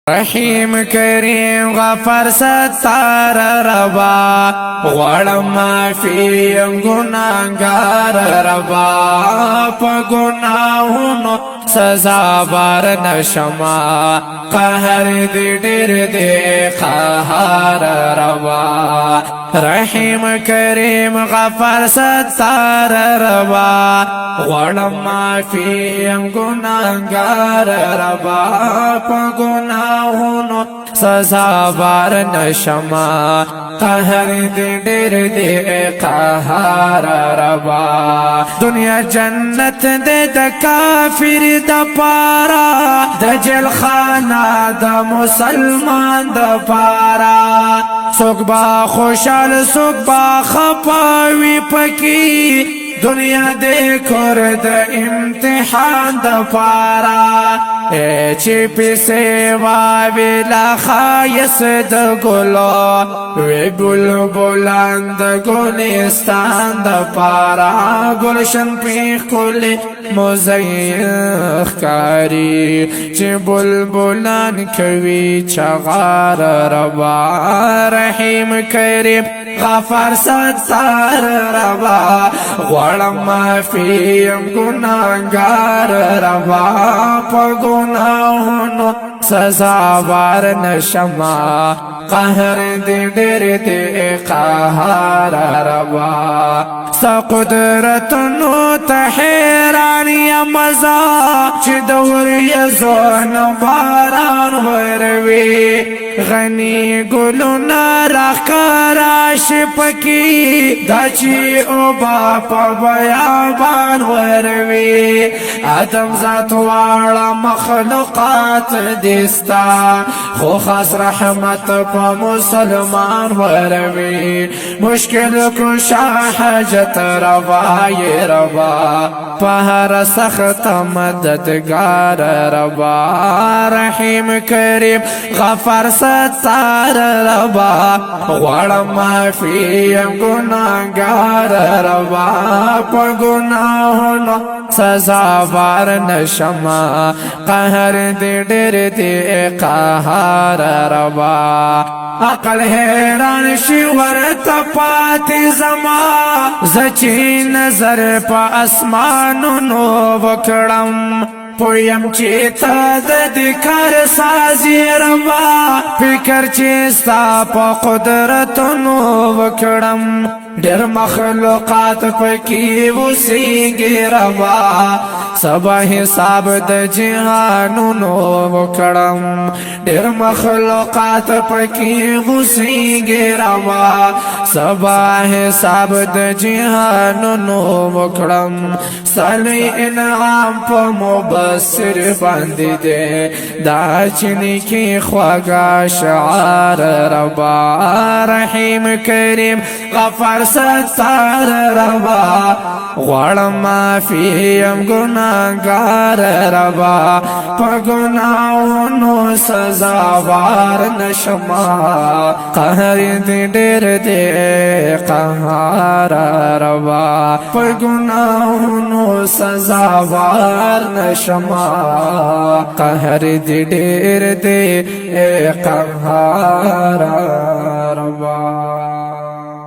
رحیم کریم غفر ستار ربا غوړم معافی گناهګار ربا په گناهونو سزا بار نشما قهر دې ډېر دې قهار ربا رحیم کریم غفر ستار ربا غوړم معافی گناهګار ربا په گناهونو سزا بار نشما قهر دې ډېر دې قهار ربا دنیا جنت دې د کافر د پارا د جیل خانه د مسلمان د پارا څوک با خوشحال څوک با خپاوي پکې دنیا دې کور د امتحان د پارا چې پیسې ویلا خایس د ګلو وی بلبلان د ګلستان د پارا گلشن پیخ کل مزیخ کاری چې بلبلان کوي چغار ربا رحیم کریم غفر ستار ربا غوړم معافی گناهګار ربا په گناهونو سزا بار نشما قهر دې ډېر دې قهار ربا ستا قدرتونو ته حیران یم زه چې د وریځو باران وروي غني ګلونه راښکاره شي پکې دا چې اوبه په بیابان وروي ادم ذات واړه مخلوقات دې ستا خو خاص رحمت په مسلمان وروي مشکل کشا حاجت روای ربا په هر سخت مددگار ربا رحیم کریم غفر ستار ربا غوړم معافی گناهګار ربا په گناهونو سزا بار نشما قهر دې ډېر دې قهار ربا عقل حیران شي ورته پاتې زما زچې نظر په اسمانونو وکړم پویم چې تا د کار سازي ربا فکر چې ستا په قدرتونو وکړم ډېر مخلوقات پکې اوسېږي ربا سبا حساب د جهانونو وکړم ډېر مخلوقات پکې اوسېږي ربا سبا حساب د جهانونو وکړم سالي انعام په مبصر باندې دې دا چني کې خواږه شعار ربا رحیم کریم غفر ستار ربا غوړم معافی گناهګار ربا په گناهونو سزا بار نشما قهر دې ډېر دې قهار ربا په گناهونو سزا بار نشما قهر دې ډېر دې قهار ربا